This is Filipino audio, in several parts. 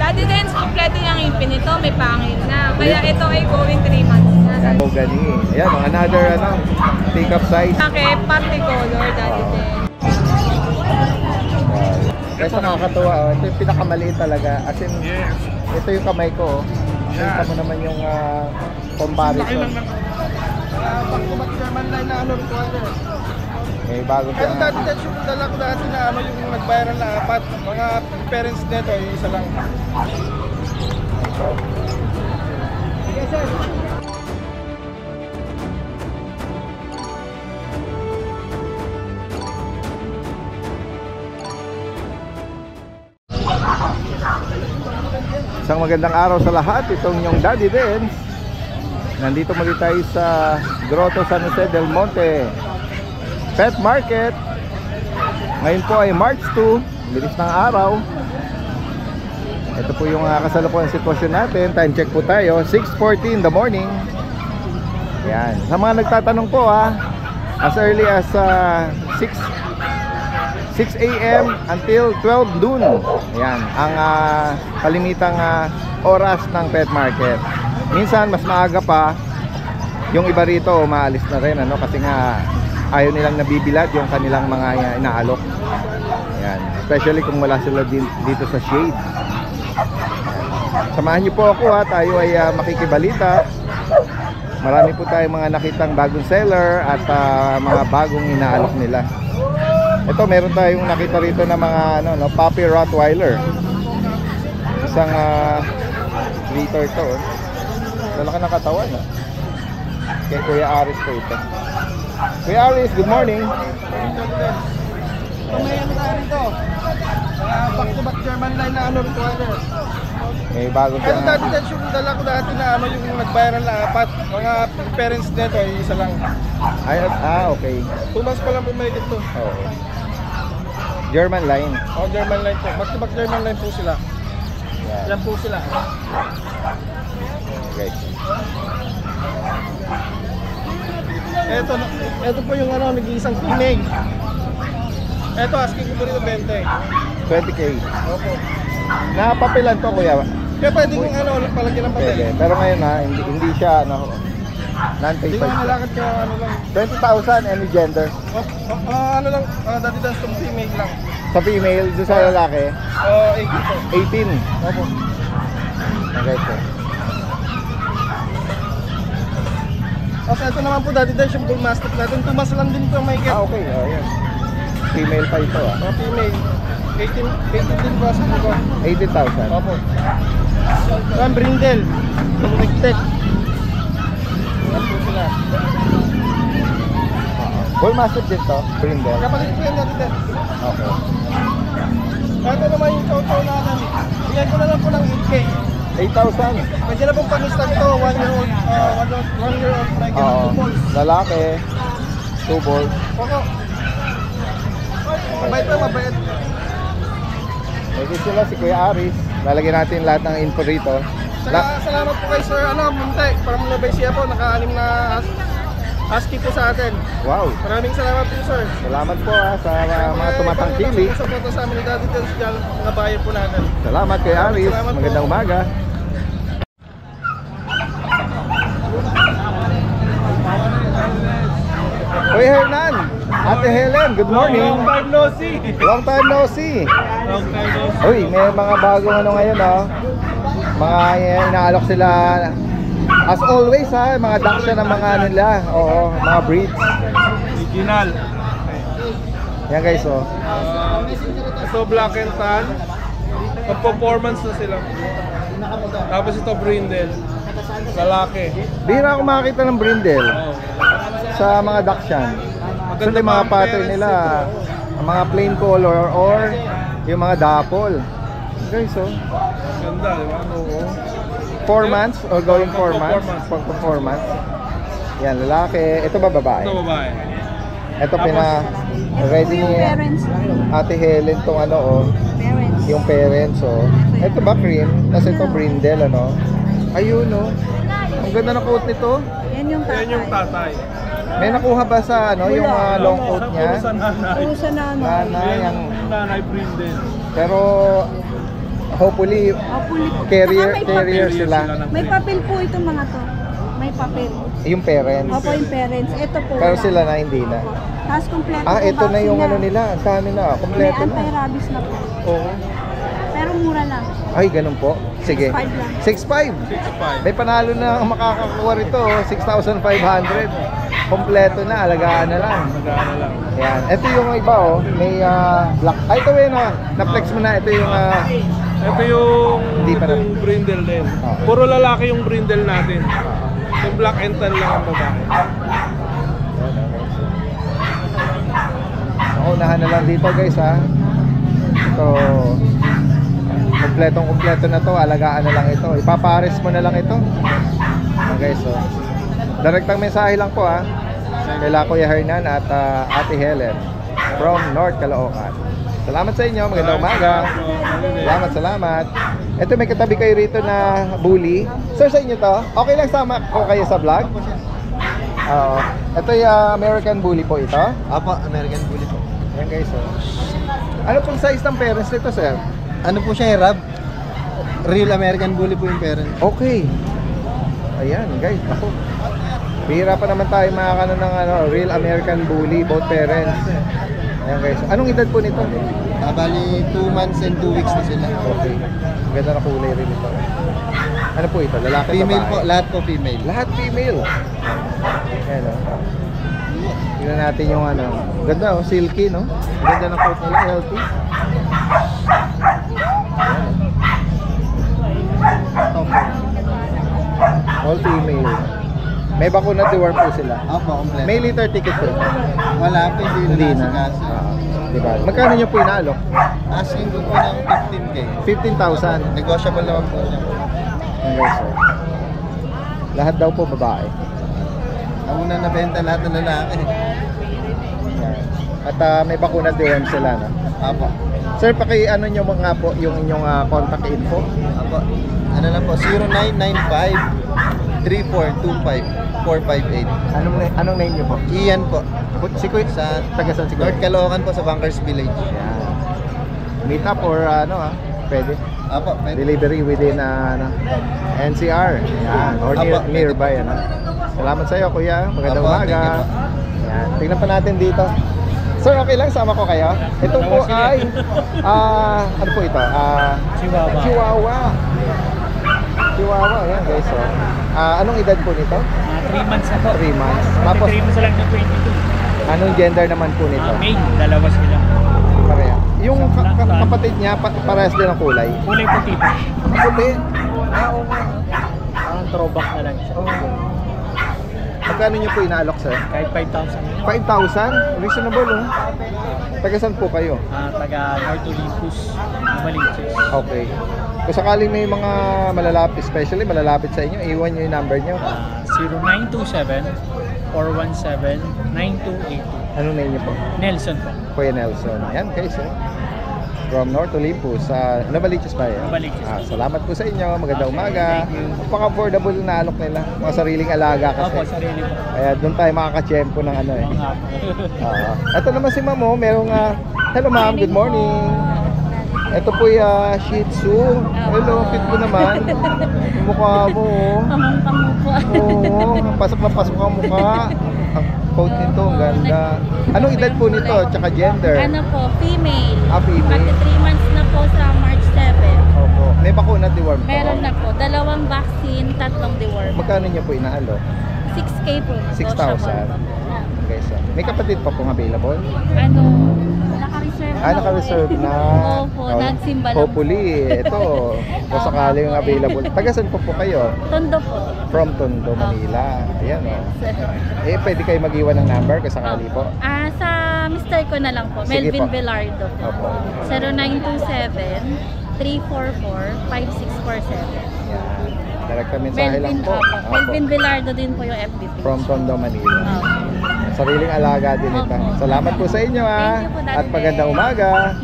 Daddy Dance, kompleto niyang ipin ito, may pangil na. Kaya ito ay going 3 months na. Yan po gani. Ayan, another take up size. Okay, party color, Daddy Dance. Kasi nakakatuwa, ito yung pinakamaliit talaga. As in, ito yung kamay ko. Kita mo naman yung comparison. Pag-kumat German line na ano rin ko. May bago Pero siya. dati dahil yung dala ko dati na ano yung nagbayaran na apat. Mga parents nito, yung isa lang. Sige sir. Isang magandang araw sa lahat. Itong yung Daddy Dance. Nandito muli tayo sa Grotto San Jose del Monte Pet Market. Ngayon po ay March 2. Bilis ng araw. Ito po yung kasalukuyan sitwasyon natin. Time check po tayo, 6:40 in the morning. Yan. Sa mga nagtatanong po as early as 6 a.m. until 12 noon. Yan ang kalimitang oras ng pet market. Minsan mas maaga pa. Yung iba rito umaalis na rin kasi nga ayaw nilang nabibilad yung kanilang mga inaalok. Yan. Especially kung wala sila dito sa shade. Samahan niyo po ako tayo ay makikibalita. Marami po tayong mga nakitang bagong seller at mga bagong inaalok nila. Ito meron tayong nakita rito na mga puppy Rottweiler. Isang liter to. Lalaki ng katawan. Kay Kuya Aris po ito. Kuya Aris, good morning. May ano tayo rito. Back-to-back German line na ano rin ko. May bagong Pero dati dahil yung dala ko dati na ano yung nagbayaran na apat. Mga parents nito, yung isa lang. Okay. 2 months pa lang po may dito. Oo. German line. German line po. Back-to-back German line po sila. Yan po sila. Okay. Ito po yung nag-iisang pineg. Ito, asking ko po rito 20. 20K. Opo. Napapilan to kuya. Kaya pwede kong palagyan ng papel. Pwede. Pero ngayon hindi siya Hindi non-paid ko siya. malakad kaya lang. 20,000 any gender. Dati dance tong female lang. Sa female, doon sa lalaki, 80 po. 18. Opo. Okay po. Tapos ito naman po dati dance yung bull mastiff natin. 2 months lang din ito may get. Okay. Ayan. Female pa ito Female. 18 din po asking ko. 18,000. Opo. Ito ang brindle. Tek-tek. Yan po sila. Bull mastiff din to, brindle. Kapatid po yan dati dance. Okay. Ito naman yung chow-chow natin. Bigyan ko na lang po ng 8K. 8,000. Pwede na pong pang-start ito. 1 year old. 1 year old. Like 2 balls. Lalaki, 2 balls. Opo. Mabait na, mabait. Pwede sila si Kuya Aris. Lalagyan natin lahat ng info rito. Salamat po kay Sir Munte. From Nueva Ecija po. Naka-anim na husky po sa atin. Wow. Maraming salamat po, Sir. Salamat po sa mga tumatangkili. Sa po sa amin ni Daddy Dance dyan, mga bayan po natin. Salamat kay Aris. Salamat po. Magandang umaga. Uy Hernan, Ate Helen, good morning. Long time no see. Long time no see. Long time no see. Uy, may mga bagong ngayon Mga inaalok sila. As always mga Dachshund ng mga nila. Oo, mga breeds. Original. Yan guys Ito black and tan. Performance na sila. Tapos ito brindle. Lalaki. Bihira ako makakita ng brindle sa mga Dachshund. So yung mga pattern nila, mga plain color or yung mga dapple. Guys Ganda, di ba? Oo. 4 months or going 4 months? 4 months. Yan, lalaki. Ito ba babae? Ito babae. Ito ready ni Ate Helen tong Parents. yung parents Ito ba cream? Tapos ito brindle Ayun Ang ganda ng coat nito. Yan yung tatay. Yan yung tatay. May nakuha ba sa yung long coat niya? Sa nanay. Puro sa nanay. Nanay, Yan yung nanay brindle. pero hopefully Hopefully po. carrier, Saka may carrier papel. sila. May papel po itong mga to. May papel. Yung parents. Opo, yung parents. Ito po. Pero wala. sila na hindi na. Tapos kompleto Ah, po ito na vaccine yung ano nila. Ang dami na. May Kompleto na. anti-rabies na po. Oo. Pero mura lang. Ay, ganun po. Sige. 6.5 lang. 6.5. 6.5. May panalo na ang makakakuha rito. 6,500. Kompleto na. Alagaan na lang. Magkano lang. Yan. Ito yung iba oh. May black. Ay, ito yun oh. Na-flex mo na. Ito yung Ito yung, Hindi pa ito na. yung brindle din. Ah. Puro lalaki yung brindle natin. Yung black and tan lang ang babae. Unahan na lang dito guys ha. Ito kompletong-kompleto na to. Alagaan na lang ito. Ipapares mo na lang ito. Guys oh. Direktang mensahe lang po ha. Kila Kuya Hernan at Ate Helen from North Caloocan. Salamat sa inyo. Magandang umaga. Salamat. Ito may katabi kayo rito na bully. Sir, sa inyo to? Okay lang sama ko kayo sa vlog? Oo. Ito yung American Bully po ito. Apa, American Bully po. Ayan guys oh. Ano pong size ng parents nito sir? Ano po siya, Rab? Real American Bully po yung parent. Okay. Ayan guys. Ako. Bihira pa naman tayo makakano ng real American Bully, both parents. Ayan guys. Anong edad po nito? Bali 2 months and 2 weeks na sila. Okay. Ganda na kulay rin ito. Ano po ito? Lalaki, Female babae? po, lahat po female. Lahat female. Ayan o. Tingnan natin yung ano. Ganda o, silky no? Ganda ng coat nila, healthy. Ayan, all female. May bakuna deworm po sila. Opo, kompleto. May liter ticket po. Wala po, hindi na nasa Diba? Magkano nyo po inaalok? Asking ko po ng 15K. 15,000. Negotiable naman po siya. Ayan guys o. Lahat daw po babae. Ang una na benta lahat ng lalaki. Yan. At may bakuna deworm sila no? Opo. Sir, ano nyo mga po yung inyong contact info? Opo. Ano lang po, 0995-3425-458. Anong name nyo po? Ian po. Si Kuya, Sa tagasan si Kuya. North Caloocan po sa Bankers Village. Yan. Meet up or pwede? Opo, pwede. Delivery within NCR. Yan. Or Apo, nearby. Salamat sa iyo Kuya. Magandang Apo, umaga. thank you po. Yan. Tingnan pa natin dito. Sir, okay lang sama ko kayo? Ito po ay ano po ito? Chihuahua. Chihuahua, yan guys. Anong edad po nito? 3 months na po. 3 months. Tapos 3 months lang ng 22. anong gender naman po nito? Main, dalawa sila. Pareha. Yung kapatid niya, parehas din ang kulay. Kulay puti po. Puti. Ang throwback na lang siya. Magkano niyo po inaalok, sir? Kahit 5,000 yun. 5,000? Reasonable, oh. Taga saan po kayo? Taga North Olympus, Maliches. Okay. Kung sakaling may mga malalapit, especially malalapit sa inyo, iwan niyo yung number niyo. 0927-417-9282. Anong name niyo po? Nelson po. Kuya Nelson. Ayan, guys, oh. From North Olympus, sa Novaliches ba yan? Novaliches. Salamat po sa inyo. Magandang umaga. Thank you. Napaka-affordable na alok nila. Mga sariling alaga kasi. Opo, sarili po. Kaya doon tayo makakachempo ng ano eh. Mga Ito naman si Ma'am, merong hello ma'am, good morning. Ito po yung Shih Tzu. Hello, fit mo naman. Yung mukha mo, oh. Pamang-pamo po. Oo, pasok na pasok ang mukha. Ang coat nito, ang ganda. Anong edad po nito? Tsaka gender? Ano po, female. Female. Pati 3 months na po sa March 7. Opo. May bakuna deworm po? Meron na po. 2 vaccine, 3 deworm. Magkano niyo po inaalo? 6K po. 6,000. Okay, so. May kapatid pa pong available? Ano, naka-reserve na. Naka-reserve na. Opo, nagsimba lang. Hopefully, ito. Kung sakaling available. Taga saan po kayo? Tondo po. From Tondo, Manila. Ayan, oh. Pwede kayo mag-iwan ng number kung sakali po. Sa mister ko na lang po, Sige Melvin po. Velardo po. Opo. 0927-344-5647. Yan. Direkta mensahe lang po. Opo. Melvin Velardo din po yung FB page. From Tondo, Manila. Opo. Sariling alaga din ito. Opo. Salamat po sa inyo ha. Thank you po, Daddy At magandang Ben. umaga.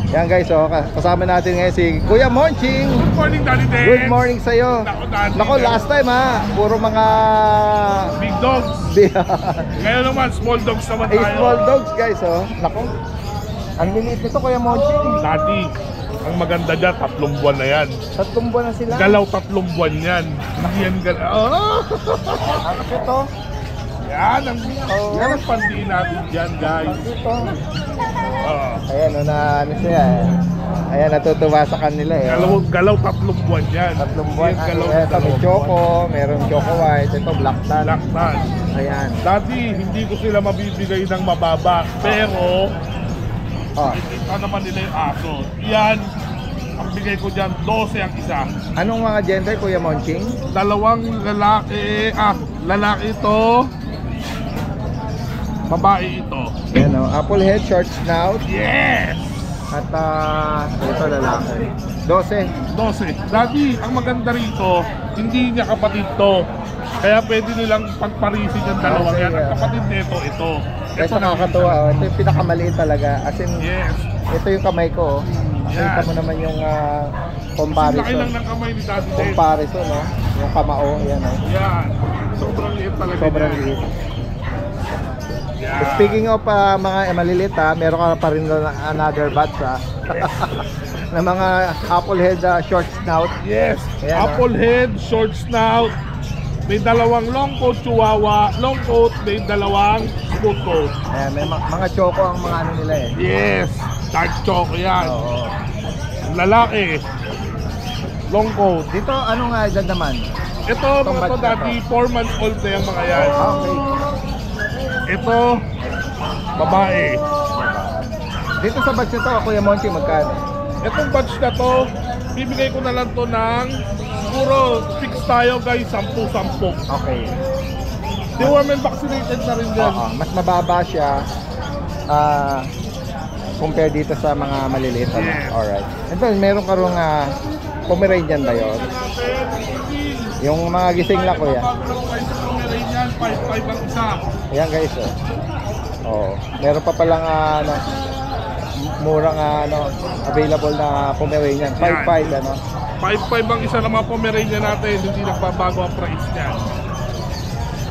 Yan guys, kasama natin ngayon si Kuya Monching. Good morning, Daddy Dance. Good morning sa iyo. Nako, last time ha, puro mga Big dogs. Ngayon naman, small dogs naman tayo. small dogs guys, oh. Nako. Ang liliit nito Kuya Monching. Daddy. Ang maganda dyan, 3 buwan na yan. 3 buwan na sila. Galaw 3 buwan yan. Hindi yan galaw. Oh! Ang ito. Yan ang pandiin natin dyan, guys. Ito. Oh. Ayan, ano siya. Ayan, natutuwa sa kanila eh. Galaw 3 buwan yan. 3 buwan. Yan, galaw Ito may choco, meron choco white. Ito black tan. Laktan. Ayan. Dati, hindi ko sila mabibigay ng mababa. Pero, Oh. ito naman nila yung aso. Yan, ang bigay ko dyan, 12 ang isa. Anong mga gender, Kuya Monching? 2 lalaki, lalaki ito, babae ito. Ayan o, apple head, short snout. Yes! At ito lalaki. 12. 12. Dati, ang maganda rito, hindi niya kapatid to. Kaya pwede nilang pagparisin yung dalawang yan. Ang kapatid nito, ito. Guys, nakakatuwa. Oh. Ito yung pinakamaliit talaga. As in, Yes. ito yung kamay ko. Oh. Nakita mo naman yung Laki comparison. lang ng kamay ni Daddy Dave. Comparison, no? Yung kamao, yan oh. Yan. Sobrang liit talaga. Sobrang yan. liit. Yan. Speaking of mga maliliit meron ka pa rin doon another batch na mga apple head short snout. Yes. Ayan, Apple head, short snout. May 2 long coat chihuahua, long coat, may 2 smooth coat. Ayan, may mga choco ang mga ano nila eh. Yes, dark choco yan. Oo. Lalaki, long coat. Dito, ano nga edad naman? Ito, Itong mga to batch na dati, 4 months old na yung mga yan. Okay. Ito, babae. Dito sa batch nito, Kuya Monchi, magkano? Itong batch na to, bibigay ko na lang to ng puro fix tayo guys, 10-10. Okay. Deworm and vaccinated na rin dyan. Oo, mas mababa siya compare dito sa mga maliliit. Ano? Yes. Alright. Ito, meron ka rin Pomeranian ba yun? Yung mga gising lang, Kuya. Pomeranian, 5-5 ang isa. Ayan guys, oh. Oh, meron pa palang murang available na Pomeranian. 5-5 ano. 5-5 ang isa ng mga Pomeranian natin, hindi nagbabago ang price niyan.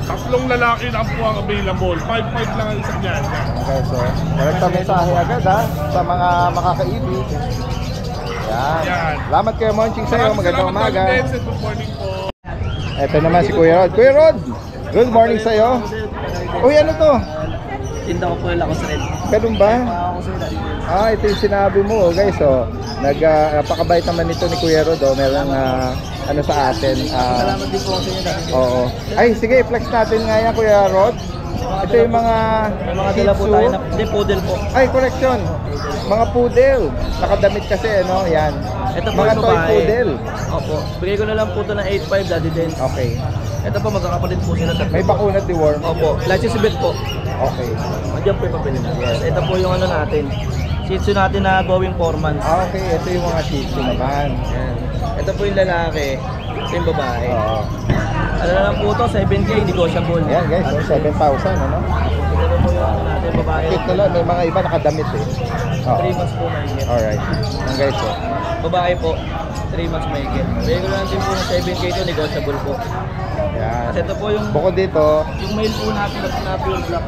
3 lalaki lang po ang available, 5-5 lang ang isa niyan. Okay, so direkta mensahe agad sa mga makakaibig. Yan. Yan. Salamat kayo, Monching, sa'yo. Magandang umaga. Good morning po. Ito naman si Kuya Rod. Kuya Rod, good morning sa'yo. Uy, ano to? Tinda ko po yung lakos red. Ganun ba? Ito yung sinabi mo, guys. Napakabait naman nito ni Kuya Rod. Meron ano sa atin. Salamat din po sa inyo dati. Oo. Ay, sige, flex natin nga yan, Kuya Rod. Ito yung mga dala po tayo na, hindi, poodle po. Ay, correction. Mga poodle. Nakadamit kasi, ano, yan. Ito po mga yung toy babae. poodle. Opo. Bigay ko na lang po ito ng 8.5 Daddy Dance. Okay. Ito po magkakapatid po sila tatlo. May bakuna deworm. Opo. License bet po. Okay. Andiyan po yung papel na. Yes. Ito po yung ano natin. Shih Tzu natin na going 4 months. Okay. Ito yung mga Shih Tzu naman. Yan. Ito po yung lalaki. Ito yung babae. Oo. Ano na lang po ito, 7K, negotiable. Ayan guys, 7,000 ano? Ito po yung ano natin, babae. Cute nila, may mga iba nakadamit eh. 3 months po mahigit. Alright. Yan guys, Babae po, 3 months mahigit. Bigay ko lang din po ng 7K ito, negotiable po. Yan. Kasi ito po yung Bukod dito, yung male po natin na pure black.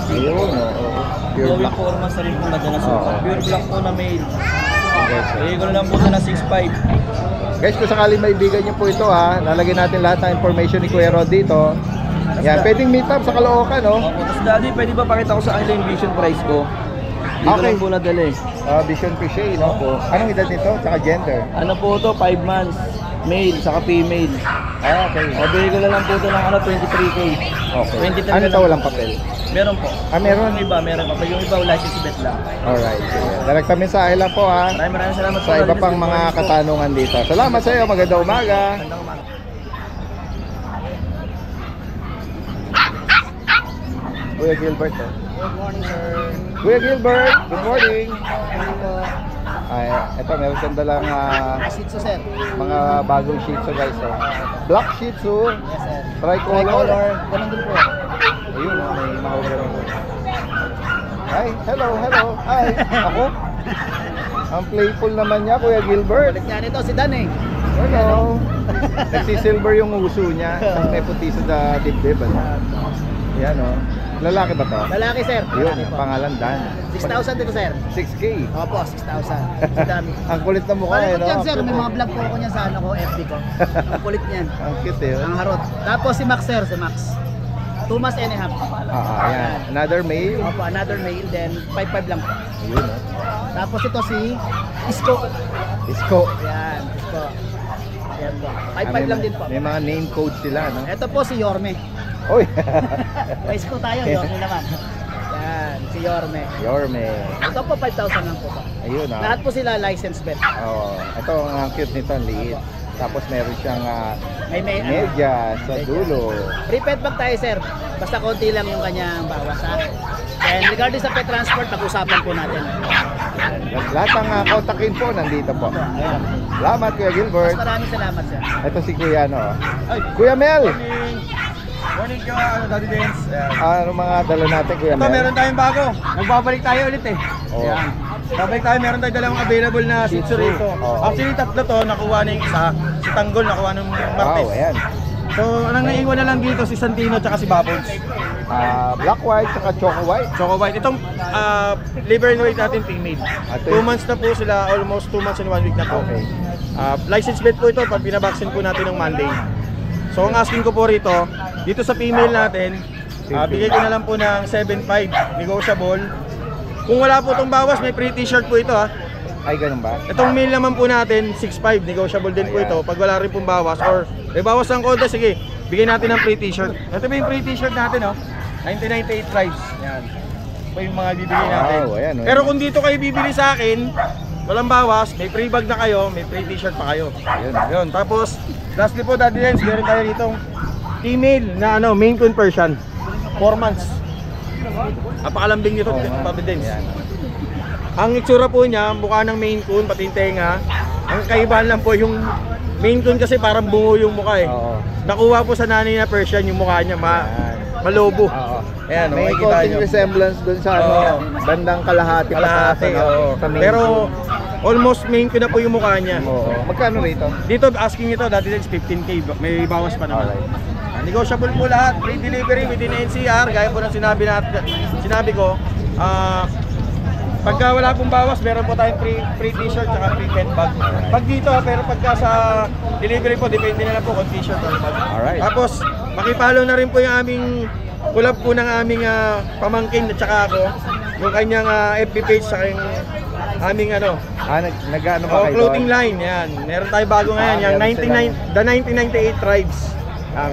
yun, oo. Pure Going black. 4 months na rin po madalas po. Oo. Pure black po na male. Guys, Bigay ko na lang po ito na 6.5. guys, kung sakali maibigan niyo po ito lalagyan natin lahat ng information ni Kuya Rod dito. Yan, pwedeng meet up sa Caloocan, no? Opo, tapos daddy, pwede ba pakita ko sa kanila yung vision price ko? Dito Okay. lang po nadala eh. Vision Crochet, no? Anong edad nito? Tsaka gender? Ano po ito, 5 months. Male, saka female. Okay. O, bigay ko na lang po ito ng 23K. Okay. 23 Ano na ito, lang. walang papel? Meron po. Meron? Yung iba, meron pa. Yung iba, license bet lang. Alright. Direkta mensahe lang po, Maraming salamat po. sa iba pang mga katanungan dito. Salamat sa iyo. Magandang umaga. Magandang umaga. Kuya Gilbert. Good morning, sir. Kuya Gilbert, good morning. Ay, ito meron kang dalang Shih Tzu, sir. mga bagong Shih Tzu guys. Black Shih Tzu, Yes, sir. tricolor. Ganun din po. Ayun, may mahogany. Hi, hello. Hi, ako. Ang playful naman niya, Kuya Gilbert. Balik niya nito si Dan eh. Hello. Nagsisilver yung uso niya. Tapos may puti sa dibdib. Ano? Yan, oh. Lalaki ba to? Lalaki, sir. Yun, Lalaki po. pangalan Dan. 6,000 dito, sir. 6K. Opo, 6,000. Ang dami. Ang kulit na mukha Palit eh, ko no? dyan, sir. May mga vlog po ako niyan sa ano ko, FB ko. Ang kulit niyan. Ang cute eh. Ang harot. Tapos si Max, sir. Si Max. 2 months and a half. Ayan. Another male. Opo, another male. Then, 5'5 lang po. Ayun, no? Tapos ito si Isko. Isko. Yan, Isko. Yan po. 5'5 may, lang din po. may mga name code sila, no? Ito po si Yorme. Uy! May Isko tayo, Yorme naman. Yan, si Yorme. Yorme. Ito po 5,000 lang po. Ayun, ah. Lahat po sila licensed vet. Oh, ito ang cute nito, ang liit. Tapos meron siyang May medyas sa dulo. Free pet bag tayo, sir. Basta konti lang yung kanyang bawas, ha? And regarding sa pet transport, pag-usapan po natin. Lahat ng contact info nandito po. Ayan. Salamat, Kuya Gilbert. Mas maraming salamat, sir. Ito si Kuya, no? Kuya Mel! Morning ka, Daddy Dance. Ano mga dala natin, Kuya Ito, Mel? meron tayong bago. Nagbabalik tayo ulit eh. Oh. Yan. Babalik tayo, meron tayong dalawang available na Shih Tzu rito. Oh. Actually, tatlo to, nakuha na yung isa. Si Tanggol, nakuha ng Martes. Wow, ayan. So, anong naiwan na lang dito, si Santino at si Bubbles. Black white, saka choco white. Choco White. Itong liver and weight natin female. 2 months na po sila, almost 2 months and 1 week na po. Okay. License vet po ito pag pinabaksin po natin ng Monday. So ang asking ko po rito, dito sa female natin, bigay ko na lang po ng 7.5 negotiable. Kung wala po itong bawas, may free t-shirt po ito ha. Ay, ganun ba? Itong male naman po natin, 6.5 negotiable din po ito pag wala rin pong bawas or may bawas ng konti, sige, bigay natin ng free t-shirt. Ito ba yung free t-shirt natin, oh? 1998 price. Yan. Ito yung mga bibili natin. Wow, ayan, oh. Pero kung dito kayo bibili sa akin, walang bawas, may free bag na kayo, may free t-shirt pa kayo. Ayun. Yun. Tapos, lastly po, Daddy Lens, meron tayo ditong female na Maine Coon Persian. 4 months. Napakalambing nito, Daddy Lens. Ang itsura po niya, mukha ng Maine Coon, pati yung tenga. Ang kaibahan lang po yung Maine Coon kasi parang bungo yung mukha eh. Oo. Nakuha po sa nanay na Persian yung mukha niya, malobo. Oo. Ayan, May makikita konting nyo. resemblance dun sa ano, bandang kalahati pa Kalahati, sa, oo. sa main Pero road. almost Maine Coon na po yung mukha niya. Oo. Magkano rito? Dito asking ito, Daddy Lens 15K, may bawas pa naman. Alright. Negotiable po lahat, free delivery within NCR, gaya po ng sinabi ko. Pagka wala pong bawas, meron po tayong free t-shirt at free pet bag. Pag dito, pero pagka sa delivery po, depende na lang po kung t-shirt or bag. Alright. Tapos, makipollow na rin po yung aming collab po ng aming pamangkin at saka ako. Yung kanyang FB page sa yung aming Nag-ano ba kayo clothing doon? line. Yan. Meron tayo bago ngayon, yung meron The 1998 Tribes.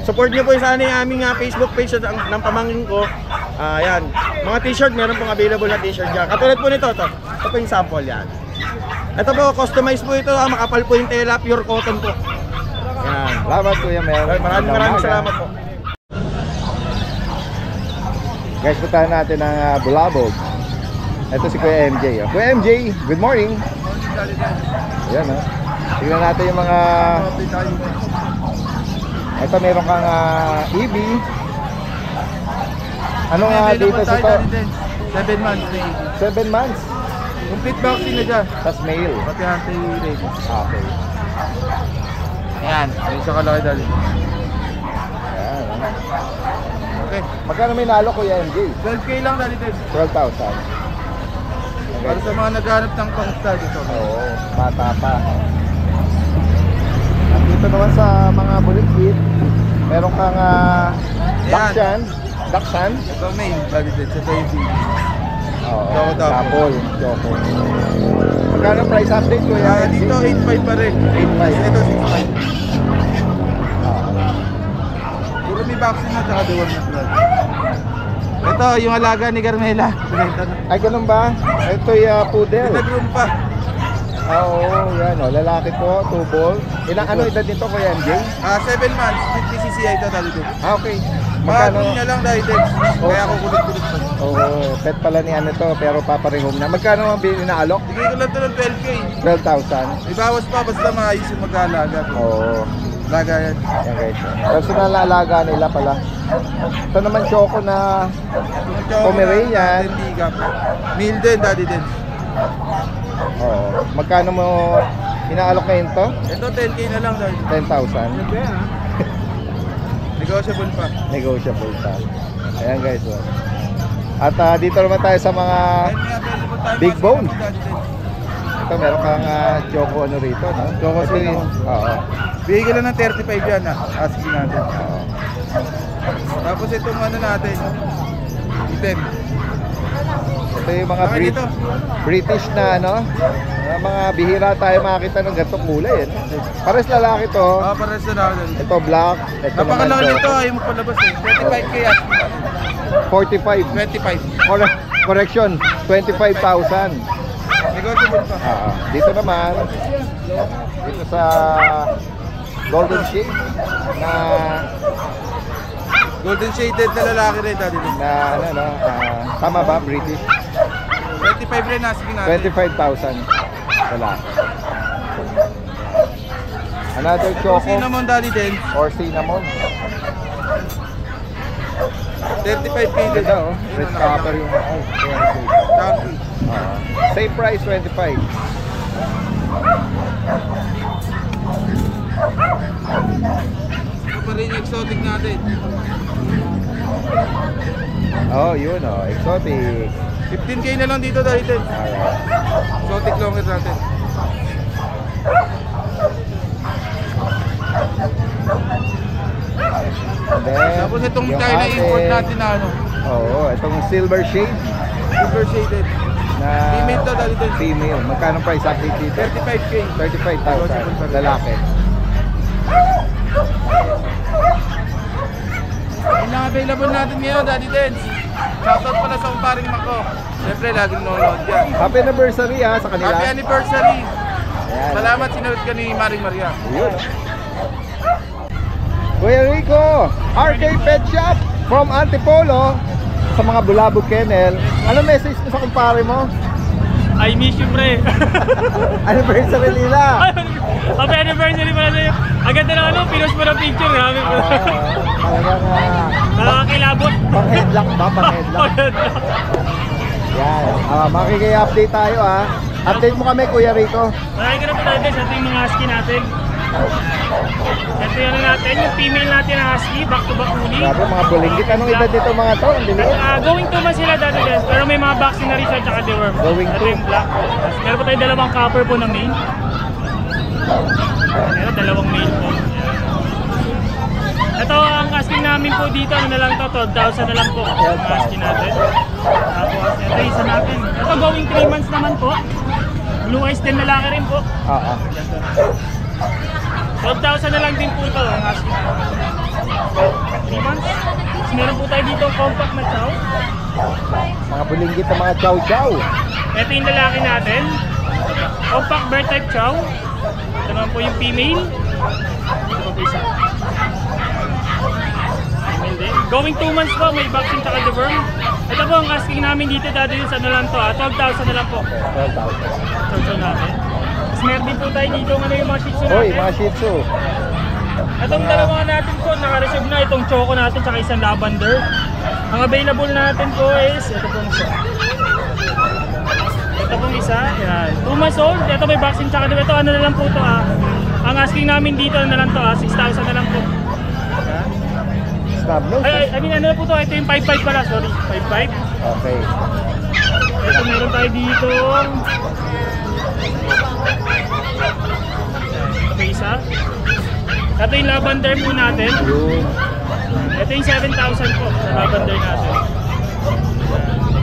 Support nyo po sana yung aming Facebook page ng pamangkin ko. Yan. Mga t-shirt, meron pong available na t-shirt dyan. Katulad po nito, ito po yung sample yan. Ito po, customized po ito, makapal po yung tela, pure cotton po. Yan. Salamat, Kuya Mel. Maraming salamat po. Guys, puntahan natin ang Bulabog. Ito si Kuya MJ. Oh. Kuya MJ, good morning. Ayan, oh. Tingnan natin yung mga... Ito, meron kang EB. Ano nga dito sa ito? 7 months. 7 months. Complete vaccine na dyan. Tas male. Pati anti-rabies. Okay. Ayan. Ayun siya kalaki dali. Ayan. Okay. Magkano may nalo, Kuya MJ? 12K lang dali din. 12,000. Para sa mga naghanap ng pang-stud dito. Oo, bata pa. At dito naman sa mga bulikit, meron kang Dachshund. Ito main, dali din. Sa baby. Oo, Choco Dapol. Choco. Magkano price update, Kuya MJ? Dito 8.5 pa rin. 8.5. Ito 6.5. Puro may vaccine na tsaka deworm na blood. Ito yung alaga ni Carmela. Ay, ganun ba? Ito'y poodle. Nag-room pa. Oo, yan o. Lalaki po, 2 balls. Ilang ano edad nito, Kuya MJ? 7 months, 50 CCI ito dali din. Okay. Magkano Magkano? niya lang dahil din. Kaya ako kulit-kulit pa. Oo, pet pala ni ano to, pero paparehome na. Magkano ang inaalok? Bigay ko lang ito ng 12K. 12,000. May bawas pa basta maayos yung mag-aalaga. Oo. Alaga yan. Yan guys. Personal na alaga nila pala. Ito naman Choco na Pomeranian. Meal din, daddy din. Oo. Magkano mo inaalok ngayon to? Ito 10K na lang dahil. 10,000. Negotiable pa. Negotiable pa. Ayan guys. Oh. At dito naman tayo sa mga big bone. Ito meron kang choco ano rito, no? Choco Ito cinnamon. yung- Oo. Bigay ko lang ng 35 yan asking natin. Oo. Tapos itong ano natin, item. Ito yung mga Bakit ito? British na ano, mga bihira tayo makakita ng ganitong kulay. Eh. Pares lalaki to. Pares na natin. Ito black. Ito Napakalaki naman nito, ayaw mo palabas eh. 35k asking natin. 45. 25. Correction, 25,000. Negotiable pa. Dito naman, dito sa Golden Shade na Golden shaded na lalaki rin dati din. ano no, tama ba British? 25 rin asking natin. 25,000 wala. Another choco Cinnamon daddy din. or cinnamon. 35k din. Ganda oh, red copper yung Chunky. same price 25. Ito pa rin yung exotic natin. Oh, yun oh, exotic. 15k na lang dito dahil din. Alright. Exotic longer natin. And then, Tapos itong yung tayo na ating- import natin na ano. Oo, itong silver shade Super shaded. na Female to dahil din. female. Magkano price update dito? 35k. 35,000 lalaki. Yung na available natin ngayon, Daddy Dens. Shoutout pala sa umparing Mako. Siyempre, laging nanonood yan. Happy anniversary ha sa kanila. Happy anniversary! Ayan. Salamat, sinunod ka ni Maring Maria. Yun. Kuya Rico, RK Pet Shop from Antipolo sa mga Bulabog Kennel. Ano message mo sa kumpare mo? I miss you, pre. Anniversary nila. Happy anniversary pala sa'yo. Ang ganda ng ano, pinost mo ng picture. Grabe po. Talagang Nakakilabot. pang-headlock ba? Pang-headlock. Yan. Makiki-update tayo ha. Update mo kami Kuya Rico. Maraming ka na po tayo guys. Ito yung mga husky natin. Ito yung ano natin, yung female natin na husky, back to back uli. Grabe mga bulinggit. Anong edad dito mga to? Ang dili. Going 2 months sila dati guys, pero may mga vaccine na rin siya tsaka deworm. Going Ito two. yung black. Tapos meron po tayo dalawang copper po na male. Meron dalawang male po. Ito ang asking namin po dito, ano na lang to, 12,000 na lang po ang asking natin. Tapos ito isa natin. Ito going 3 months naman po. Blue eyes din lalaki rin po. 12,000 na lang din po ito ang asking natin. 3 months. Tapos meron po tayo dito compact na chow. Mga bulinggit na mga chow-chow. Ito yung lalaki natin. Compact bear type chow. Ito naman po yung female. Ito po isa. Female din. Going 2 months po, may vaccine tsaka deworm. Ito po ang asking namin dito dati sa ano lang to, 12,000 na lang po. 12,000. So natin. Tapos meron din po tayo dito ano yung mga shih tzu natin. Hoy, mga Shih Tzu. Itong dalawa natin po, naka-reserve na itong choco natin tsaka isang lavender. Ang available natin po is, ito pong isa. Ito pong isa, yan. 2 months old, ito may vaccine tsaka ito ano na lang po ito Ang asking namin dito ano na lang to 6,000 na lang po. Yan. Snub nose. I mean ano na po to, ito yung 5.5 pala, sorry, 5.5. Okay. Ito meron tayo dito. Ito isa. Ito yung lavender po natin. Yun. Ito yung 7,000 po sa lavender natin.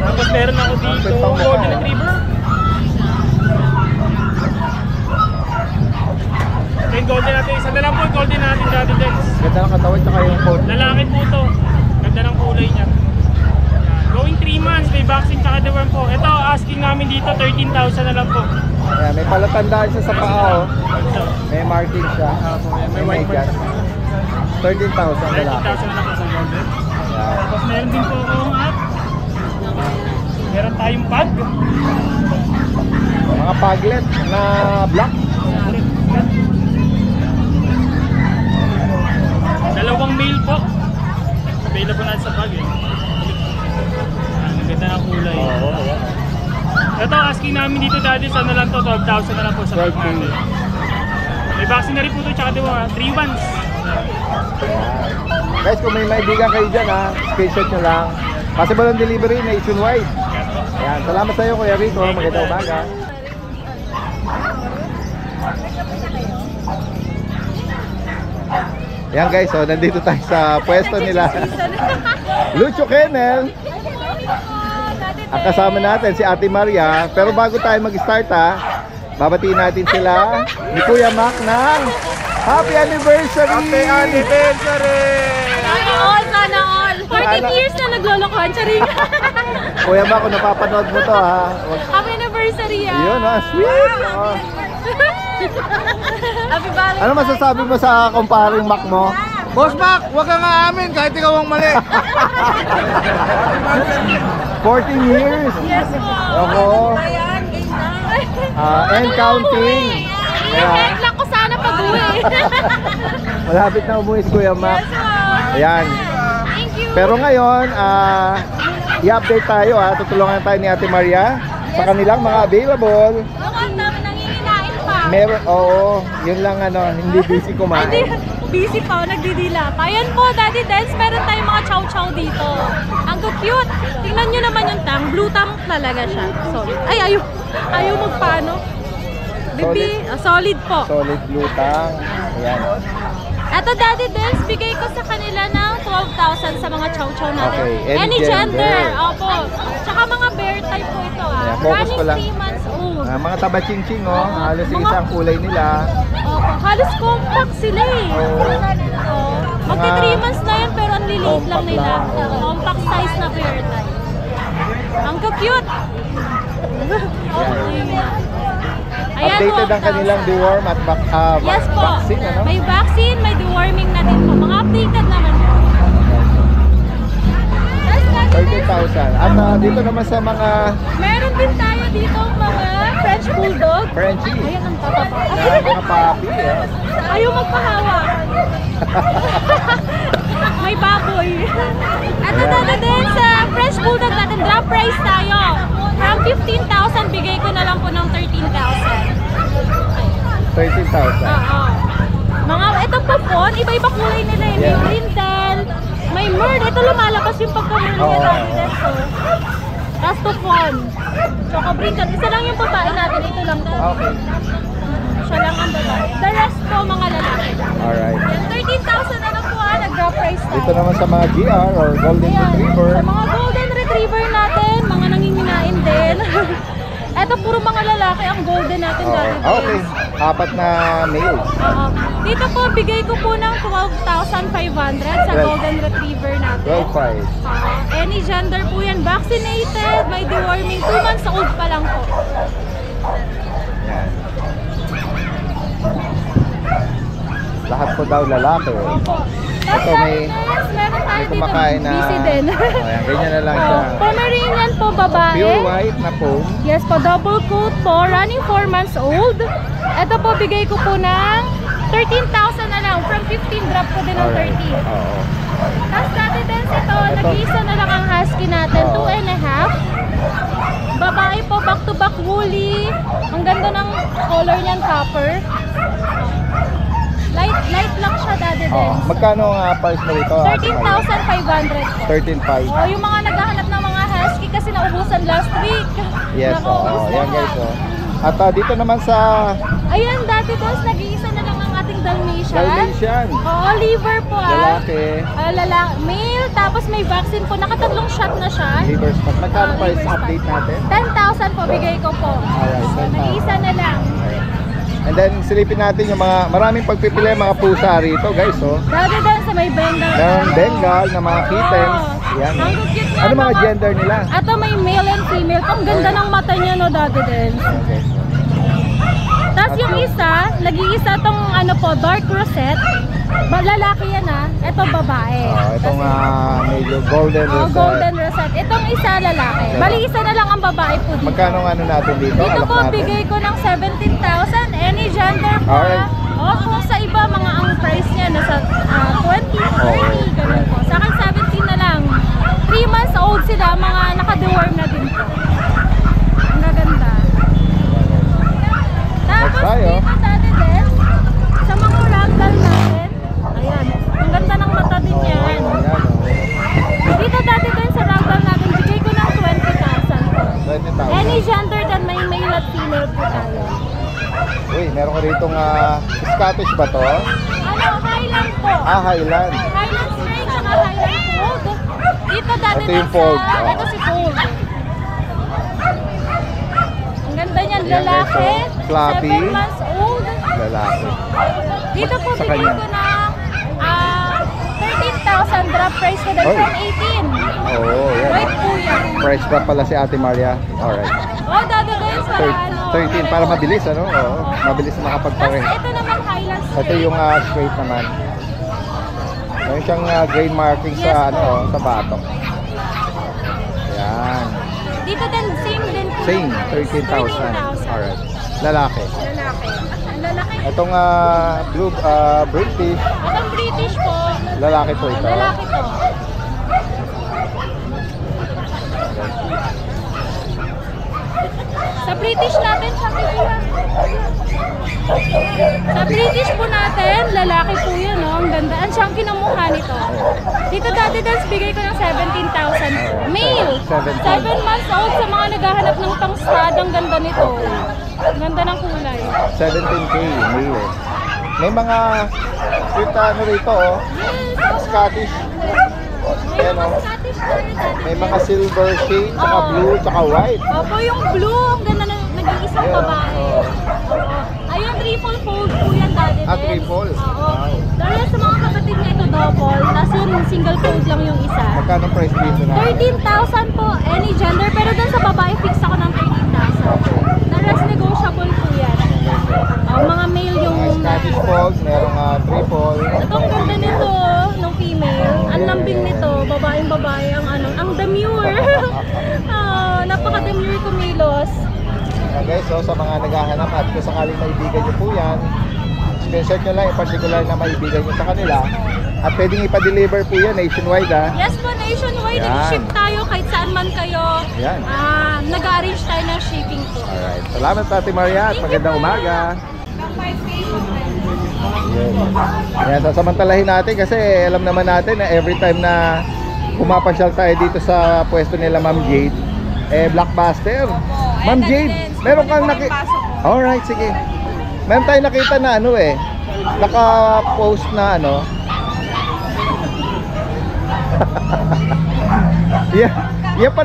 Tapos meron ako dito golden retriever. Ito yung golden natin. Isa na lang po yung golden natin dati din. Ganda ng katawan tsaka yung coat. Lalaki po ito. Ganda ng kulay niya. Going 3 months, may vaccine tsaka deworm po. Ito, asking namin dito 13,000 na lang po. Ayan, may palatandaan siya sa paa oh. Ito. May marking siya. May white gas. bird. 13,000 lalaki. 13,000 na lang po sa golden. Ayan. Tapos meron din po akong meron tayong pag. Mga paglet na black. Dalawang male po. Available natin sa pag eh. Ang ganda ng kulay. Oo. Ito asking namin dito dati sa na lang to, 12,000 na lang po sa pag 12K. natin. May vaccine na rin po ito tsaka 3 months. Guys, kung may maibigan kayo dyan ha, screenshot nyo lang. Possible on delivery nationwide. Ayan, salamat sa iyo Kuya Rico. Magandang umaga. Yan guys, so nandito tayo sa pwesto nila. Lucho Kennel. Ang kasama natin si Ate Maria. Pero bago tayo mag-start babatiin natin sila ni Kuya Mac ng Happy Anniversary! Happy Anniversary! Sana all, sana all. 14 years na naglolokohan, charing. Kuya Mac, kung napapanood mo to Happy anniversary Yun sweet! Oh. Happy Valentine's. Ano masasabi mo sa kumparing Mac mo? Boss Mac, huwag kang aamin kahit ikaw ang mali. 14 years! Yes po. Ako. And counting. I-head lang ko sana pag-uwi. Malapit na umuwi si Kuya Mac. Ayan. Thank you. Pero ngayon, i-update tayo tutulungan tayo ni Ate Maria sa kanilang mga available. Ang dami nanginginain pa. Meron, yun lang hindi busy kumain. Busy pa, nagdidila pa. Ayan po, Daddy Dance, meron tayong mga chow-chow dito. Ang cute. Tingnan nyo naman yung tang. Blue tang talaga siya. Solid. Ay, ayaw magpaano. Bibi, solid po. Solid lutang. Ayan. Eto, Daddy Dance, bigay ko sa kanila ng 12,000 sa mga chow-chow natin. Okay, Any gender. gender. Opo. Tsaka mga bear type po ito Ayan, focus Running ko lang. 3 months old. Mga taba-ching-ching halos Mga- isang kulay nila. Opo. Halos compact sila Magti 3 months na yan pero ang liliit lang Compact nila. lang, Compact size na bear type. Ang cute. Updated ang kanilang deworm at Yes po. vaccine, ano? May vaccine, may deworming na din po. Mga updated naman po. 30,000. At dito naman sa mga Meron din tayo dito mga French Bulldog. Frenchie, Ayan ang tataba. mga papi. Ayaw magpahawak. May baboy. Ito na din sa French Bulldog natin. Drop price tayo. From 15,000, bigay ko na lang po ng 13,000. 13,000. Oo. Mga, ito po phone, iba-iba kulay nila eh. May Yeah. brindle, may merd. Ito lumalabas yung pagka-merd niya dati din. Rasto phone. Tsaka brindle. Isa lang yung babae natin. Ito lang po. Okay. Siya lang ang babae. The rest po mga lalaki. Alright. Yan, 13,000 na lang po nag-drop price tayo. Dito naman sa mga GR or Golden Ayan, Retriever. sa mga golden retriever natin, mga nanginginain din. Eto puro mga lalaki ang golden natin dati. Okay. 4 na males. Oo. Dito po, bigay ko po ng 12,500 sa Well, golden retriever natin. 12,500. Any gender po yan. Vaccinated, may deworming. 2 months old pa lang po. Yan. Lahat po daw lalaki. Ito may meron tayo dito. kumakain na. Busy din. Ayan, ganyan na lang siya. Pomeranian po, babae. Pure white na foam. Yes po, double coat po, running 4 months old. Ito po, bigay ko po ng 13,000 na lang. From 15, drop ko din ng Alright. 13. Oo. Tapos dati din ito, nag-iisa na lang ang husky natin, Oo. 2.5. Babae po, back-to-back woolly. Ang ganda ng color niyan, copper. Light lang siya dati din. Magkano ang price mo rito? 13,500 po. 13,500. Oh, yung mga naghahanap ng mga husky kasi naubusan last week. Yes, Nakaubos na yan nga. guys. At dito naman sa Ayan, dati dos, nag-iisa na lang ang ating Dalmatian. Dalmatian. Oo, liver po Lalaki. Lalaki. Male, tapos may vaccine po. Nakatatlong shot na siya. Liver spot. Magkano price Liver spot. update natin? 10,000 po, bigay ko po. Alright, 10,000. Nag-iisa na lang. And then silipin natin yung mga maraming pagpipili mga pusa rito guys. Dati din sa may Bengal. Meron Bengal na mga kittens. Yan. Ang cute niya, Ano mga gender nila? Ato may male and female. Ang ganda ng mata niya, no, dati din. Okay. Tapos yung isa, nag-iisa tong ano po, dark rosette. Lalaki yan Ito babae. Itong medyo golden rosette. Golden rosette. Itong isa lalaki. Bali isa na lang ang babae po dito. Magkano ang ano natin dito? Dito Alok po, natin. bigay ko ng 17,000. Any gender po. Alright. Kung sa iba, mga ang price niya, nasa 20, 30, ganun po. Sa akin, 17 na lang. 3 months old sila, mga naka-deworm na din po. Ang gaganda. Tapos Next tayo. dito dati din, sa mga ragdoll natin, ayan, ang ganda ng mata din yan. Ayan, Dito dati din sa ragdoll Uy, meron ka ritong Scottish ba to? Ano, Highland po. Highland. Highland straight saka Highland fold. Dito dati Ito yung fold. Ito si fold. Ang ganda niyan, Ayan, lalaki. guys, so, floppy. 7 months old. Lalaki. Dito po Sa bigyan kanya. ko na 13,000 drop price ko dahil Oy. from 18. Oo, yan. White po yan. Price drop pala si Ate Maria. Alright. Oh, dado din sa ano. 13 para mabilis, ano? Oo, mabilis na Tapos makapagpare. ito naman Highland straight. Ito yung straight naman. Meron siyang grain marking Yes, sa po. ano, sa batok. Yan. Dito din, same din po. Same, yung price. 13,000. Alright. Lalaki. Lalaki. Ang lalaki. Itong blue British, Itong British po. lalaki po ito. Lalaki to. Sa British natin, sabi ko yan. Sa British po natin, lalaki po yun, no? Ang ganda. Ang siyang kinamukha nito. Dito dati dance, bigay ko ng 17,000. Male. 7 months old sa mga naghahanap ng pang-stud. Ang ganda nito. Ang ganda ng kulay. 17K, male. May mga sweet ano rito, oh. Scottish. Ayan, oh. Scottish Terrier. May mga silver shade, tsaka blue, tsaka white. Opo, yung blue, ang ganda ng nag-iisang babae. Oo. Ayun, triple fold po yan dati din. Triple? Oo. Wow. Dahil sa mga kapatid niya ito double, tapos yung single fold lang yung isa. Magkano price dito na? 13,000 po, any gender, pero dun sa babae, fix ako ng 13,000. The rest negotiable po yan. Mga male yung... Scottish Fold, merong triple. Itong ganda nito, ng female. Ang lambing nito, babaeng babae, ang demure. Napaka-demure kumilos. Okay, so sa mga naghahanap at kung sakaling maibigan nyo po yan, screenshot nyo lang yung particular na maibigan nyo sa kanila. At pwedeng ipa-deliver po yan nationwide, ha? Yes po, nationwide. Yan. Ship tayo kahit saan man kayo. Yan. Nag-arrange tayo ng shipping po. Alright. Salamat Ate Maria at magandang umaga. Yan, sasamantalahin natin kasi alam naman natin na every time na pumapasyal tayo dito sa pwesto nila Ma'am Jade, blockbuster. Ma'am Jade, meron kang Alright, sige. Meron tayong nakita na naka-post na yan pa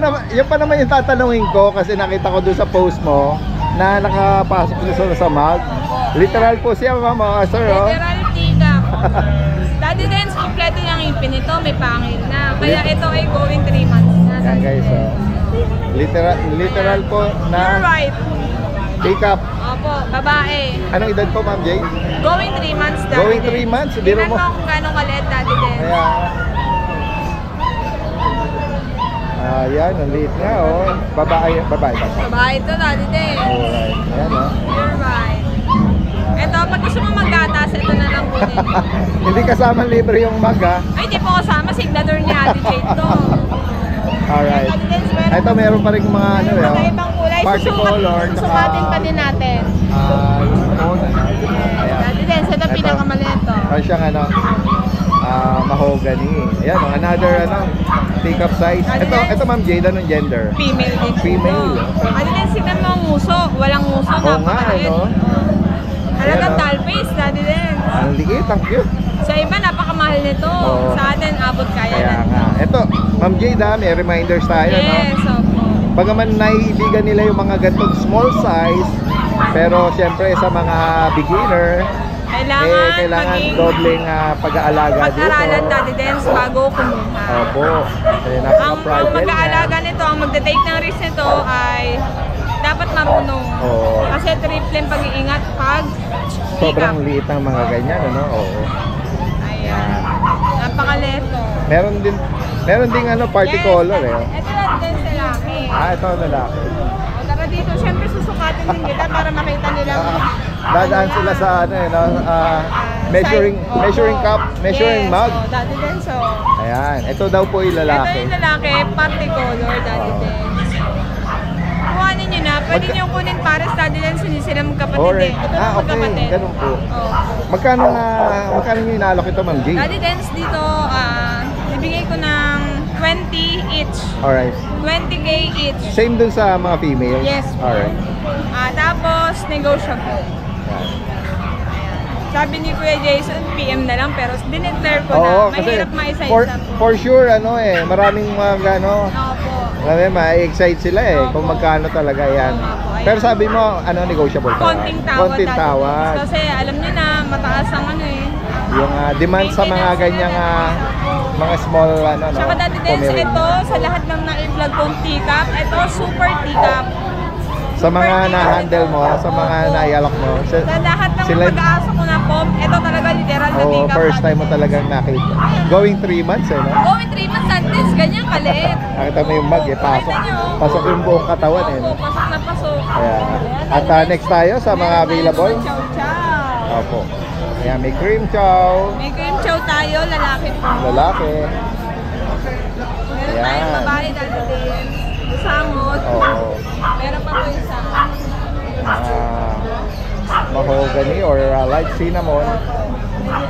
naman yung tatanungin ko kasi nakita ko doon sa post mo na nakapasok doon sa mag. Literal po siya, mama, sir. Literal tika. Dati din, kompleto niyang ipin ito, may pangil na. Kaya ito ay going 3 months na. Yan guys, literal po You're na right. pick up. Opo, babae. Anong edad po, Ma'am Jade? Going 3 months dati Going din. 3 months? Biro Tingnan mo. mo kung gano'ng kaliit dati din. Kaya, yan, ang liit nga, oh. Babae. Babae ito dati din. Alright, ayan, oh. You're right. Ito, pag gusto mo maggatas, ito na lang kunin. Hindi kasama libre yung mag, ha? Ay, di po kasama. Signature ni Ate Jade to. Alright. Ate Dens, meron Ito, meron pa rin mga mga ibang kulay. party color, Susukatin pa din natin. yung phone, ayan. Ate Dens, ito pinakamaliit to. Parang siyang mahogany. Ayan, another pick up size. Ito Ma'am Jade, anong gender? Female din. Female. Ate Dens, tignan mo ang nguso. Walang nguso. Oo nga, napakaliit. Halagang doll face, Ate Dens. Ang liit, ang cute. Sa iba, napakamahal nito. Oo. Sa atin, abot kaya Kaya na. nga. Ito, Ma'am Jade, may reminders tayo, no? Yes, opo. Bagaman naiibigan nila yung mga gantong small size, pero siyempre sa mga beginner, kailangan maging dobleng pag-aalaga dito. pag-aralan Ate Dens bago kumuha. Opo. Kasi Ang napaka-fragile niya. mag-aalaga nito, ang magte-take ng risk nito ay dapat marunong. Oo. Kasi triple yung pag-iingat pag Sobrang pick up. liit ng mga ganyan, ano? Oo. Ayan. Napakaleto. Meron ding party color, eh. Ito lang din sa laki. Ito lalaki. O, tara dito, syempre susukatin din kita para makita nila. Dadaan sila sa measuring cup, measuring mug. Yes, dati din so. Ayan, ito daw po yung Ito lalaki. yung lalaki, party color, dati din. Kuhanin nyo na, pwede nyo kunin pares, dati din sila magkapatid eh. Alright. Ito Okay, magkapatid. ganun po. Oh. Magkano yung inaalok ito, Ma'am Jade? Dati dance dito, ibigay ko ng 20 each. Alright. 20k each. Same dun sa mga females? Yes po. Alright. Tapos, negotiable. Yan. Sabi ni Kuya Jason, PM na lang, pero dineclare ko Oo, na. kasi Mahirap maisa-isa for, po. for sure, ano eh, maraming mga ano, Opo. ma-excite sila eh, Opo. kung magkano talaga yan. Oo nga po, Pero sabi mo, ano, negotiable pa. Konting tawad. Konting Daddy tawad. Dens. Kasi alam niyo na, mataas ang ano eh. Yung demand sa mga ganyang mga small, ano, no, Tsaka Daddy Dens, Pomeranian. ito, sa lahat ng na-vlog kong teacup, ito, super teacup. Sa mga na-handle mo, sa mga naialok mo. Sa lahat ng sila- pag-aasa ko na po, ito talaga literal na Oo, teacup. first time mo talagang nakita. Going 3 months eh, no? Going 3 months Daddy Dens, ganyan kaliit. Nakita mo yung mag eh, pasok. Nakita niyo? Pasok yung buong katawan eh. Opo, No? pasok na pasok. Ayan. At next tayo sa mga available. Chow chow. Opo. Ayan, may cream chow. May cream chow tayo, lalaki po. Lalaki. Meron Ayan. tayong babae Daddy Dens. Samot. Oo. Meron pa po isa. Mahogany or light cinnamon.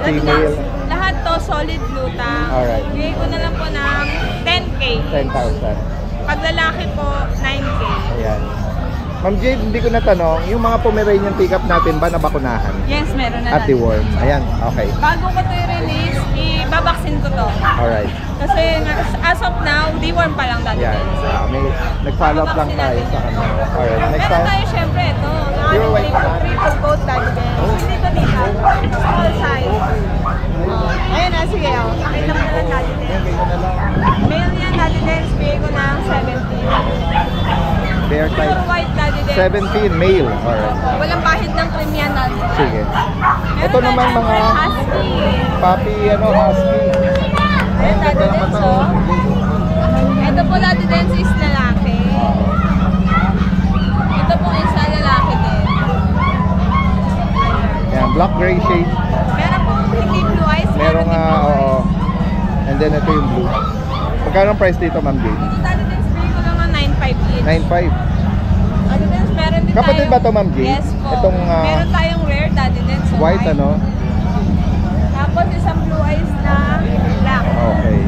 Female. Lahat to solid gluta. Alright. Bigay ko na lang po ng 10K. 10,000. Pag lalaki po, 9K. Ayan. Ma'am Jade, hindi ko natanong, yung mga Pomeranian pickup natin ba nabakunahan? Yes, meron na At deworm. Ayan, okay. Bago ko to i-release, ibabaksin ko to. Alright. Kasi as of now, deworm pa lang dati. Ayan. May nag-follow up lang tayo sa kanila. Alright, next Meron time. tayo syempre ito. Pure white na. Triple coat dati din. Hindi ko dito. Small size. Ayun na, sige. Pakita mo na lang dati din. Ayan, kayo na lang. Male yan dati din. Bigay ko ng 17. Bear Pure type. white dati din. 17 male. Alright. Walang bahid ng cream yan dati. Sige. Meron Ito tayo naman syempre mga husky. puppy, husky. Ayun dati Ganda din. naman to. So, ito po dati din is lalaki. Ito po isa lalaki din. Ayan, black gray shade. Meron po hindi blue eyes. Merong, din blue oo. eyes. And then ito yung blue. Magkano ang price dito, Ma'am Jade? Ito dati din bigay ko lang ng 9.5 each. 9.5. Dati din meron din Kapatid tayong- ba to, Ma'am Jade? Yes po. Itong, meron tayong rare dati din. So White, ano? Tapos isang blue eyes na black. Okay.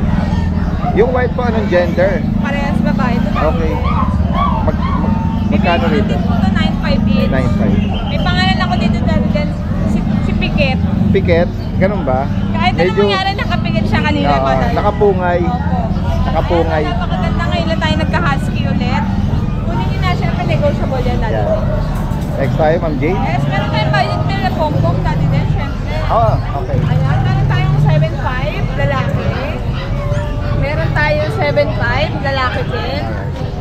Yung white po, anong gender? Parehas babae. Ito dati Okay. din. Magkano Bibigay ko rito? din po ito 9.5 each. 9.5. May pangalan ako dito dati din. Si Piket. Piket, ganun ba? Kahit anong mangyari, nakapikit siya kanina Oo, pa dahil. nakapungay. Opo. Nakapungay. Ayan, napakaganda ngayon lang tayo nagka-husky ulit. Kunin nyo na, syempre negotiable yan dati. Yan. Next tayo, Ma'am Jade. Yes, meron tayong budget meal na pom-pom dati din, syempre. Okay. Ayan, meron tayong 7.5 lalaki. Meron tayong 7.5 lalaki din.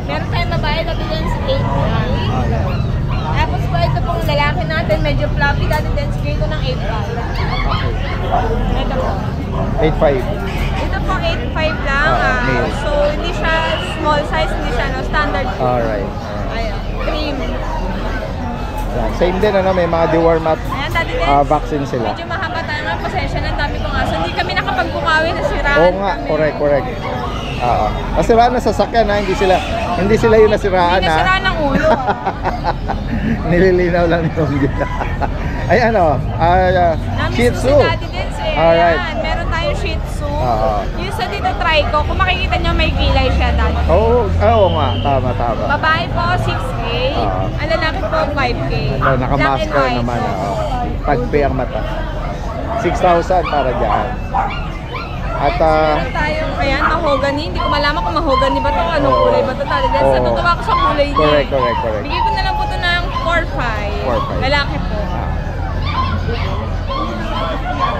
Meron tayong babae dati din sa 8.5. Tapos po ito pong lalaki natin, medyo fluffy dati din, bigay ko ng 8.5. Ito po. 8.5. Ito po 8.5 lang. male. So hindi siya small size, hindi siya standard. Alright. Ayan, cream. Yan. Same din, ano, may mga deworm at Ayan, dati din. vaccine sila. Medyo mahaba tayo nga, pasensya na, ang dami kong aso. Hindi kami nakapagbukawi, nasiraan Oo nga, kami. correct. Oo. Nasiraan na sasakyan, ha? Hindi sila yung nasiraan, Hindi ha? nasiraan ng ulo. Nililinaw lang yung gila. Ay, ano? Shih Namiss Tzu. ko si Daddy Dens eh. Alright. Ayan, meron tayong Shih Tzu. Oo. Yung sa dito try ko, kung makikita nyo may kilay siya dati. Oo nga, tama. Babae po, 6K. Oo. Ang lalaki po, 5K. Ito, Black and naka-masker white. naman, Tagpi ang mata. 6,000 para dyan. At, Meron tayong, ayan, mahogany. Hindi ko malaman kung mahogany ba ito, anong Oo. kulay ba ito. Daddy Dens, Oo. natutuwa ko sa kulay niya. correct. Bigay ko na lang po ito ng 4.5. 4.5. Lalaki po.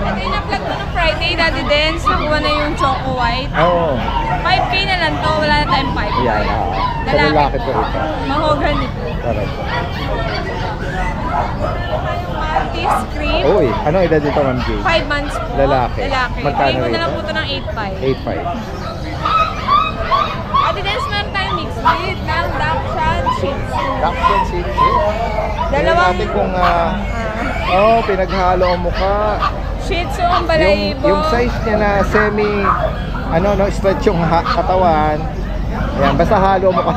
Ito yung na-vlog ko ng Friday, Daddy Dens. Nakuha na yung Choco White. Oo. 5K na lang to, wala na tayong 5. Yan, Sa lalaki po ito. Mahogany po. Correct. Tayong Maltese cream. Uy, anong edad dito, Ma'am Jade? 5 months po. Lalaki. Magkano Bigay ko na lang rito? po ito ng 8.5. 8.5. Daddy Dens, meron tayong mixed breed ng Dachshund Shih Tzu. Dachshund Shih Tzu. Tingnan natin kung pinaghalo ang mukha. Shih Tzu ang balahibo. Yung size niya na stretch yung katawan. Yan, basta halo mo ka.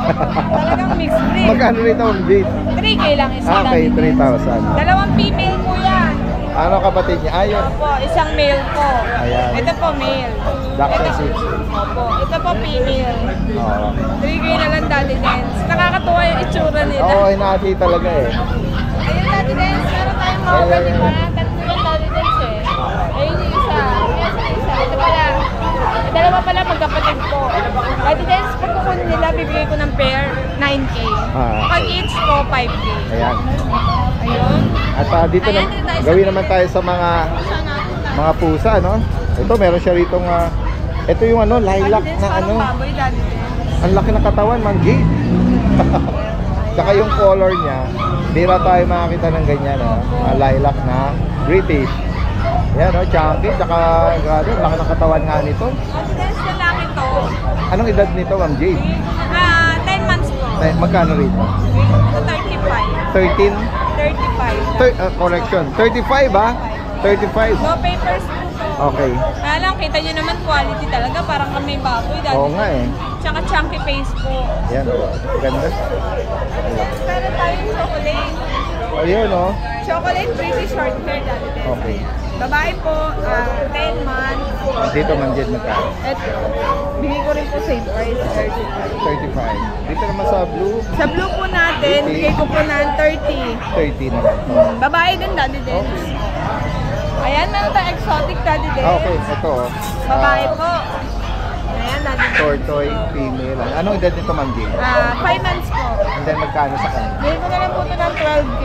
Talagang mixed breed. Magkano rito, Ma'am Jade? 3K lang isa. Okay, Daddy Dens. 3,000. Dalawang female po yan. Ano kapatid niya? Ayun. Opo, isang male po. Ayan. Ito po male. Dachshund Shih Tzu. Opo, ito po female. Oo. 3K na lang Daddy Dance. Nakakatuwa yung itsura nila. Oo, hinati talaga eh. Ayun Daddy Dance, meron tayong mga Ayan, di ba? ayan. Tatlo yung Daddy Dance eh. Ayun yung isa. Ayun yung isa. Ito pala. Dalawa pala magkapatid po. Daddy Dance, pag kukunin nila, bibigay ko ng pair, 9K. Ah, Pag each po, 5K. Ayan. Ayun. At dito na, Ayan, dito tayo sa gawin naman tayo sa mga pusa, no? Ito, meron siya rito ito yung lilac Daddy Dance, na parang baboy, Daddy Dance. ang laki ng katawan, man, Jade. Tsaka yung color niya, bira tayo makakita ng ganyan, lilac na British. Yan, chunky, tsaka grabe, laki ng katawan nga nito. Daddy Dance, lalaki to. Anong edad nito, Ma'am Jade? 10 months po. Magkano rito? Ito 35. 13? 35. Correction, 35 ah? 35. No papers po to. Okay. Kaya lang, kita nyo naman quality talaga. Parang kami baboy. Oo nga eh. Tsaka chunky face po. Yan, ganda. Pero tayo yung chocolate. Ayun, oh. Chocolate pretty short hair dati din. Okay. Babae po, 10 months. Dito, Ma'am Jade, magkano? Ito, bigay ko rin po same price, 35. 35. Dito naman sa blue, Sa blue po natin, bigay ko po ng 30. 30 naman. Babae din dati din. Ayan, meron tayong exotic dati din. Okay, ito, oh. Babae po. Ayan, dati din. Tortoise, female. Anong edad nito, Ma'am Jade? 5 months po. And then, magkano sa kanya? Bigay ko na lang po ito ng 12K.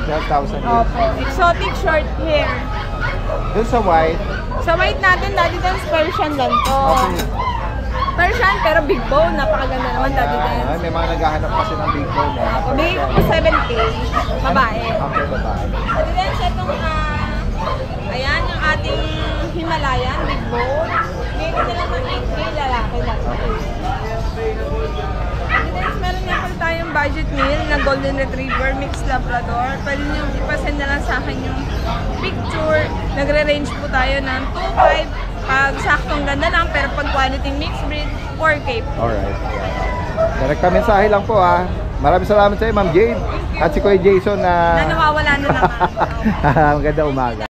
12,000 yun. Opo. Exotic short hair. Doon sa white, Sa white natin, dati din Persian lang to. okay. Persian pero big bone. Napakaganda naman dati din. Ay, may mga naghahanap kasi ng big bone. Bigay ko po 7K. Babae. Okay, babae. Dati din siya itong, ayan, yung ating Himalayan, big bone. Bigay ko na lang ng 8K, lalaki lang. Dati din, meron nga pala tayong budget meal na Golden Retriever, Mixed Labrador. Pwede nyo ipasend na lang sa akin yung picture. Nagre-range po tayo ng 2.5 pag saktong ganda lang, pero pag quality mixed breed, 4K po. Alright. Direkta mensahe lang po ah. Maraming salamat sa iyo, Ma'am Jade. At si Kuya Jason na... Na nawawala na naman. Maganda umaga.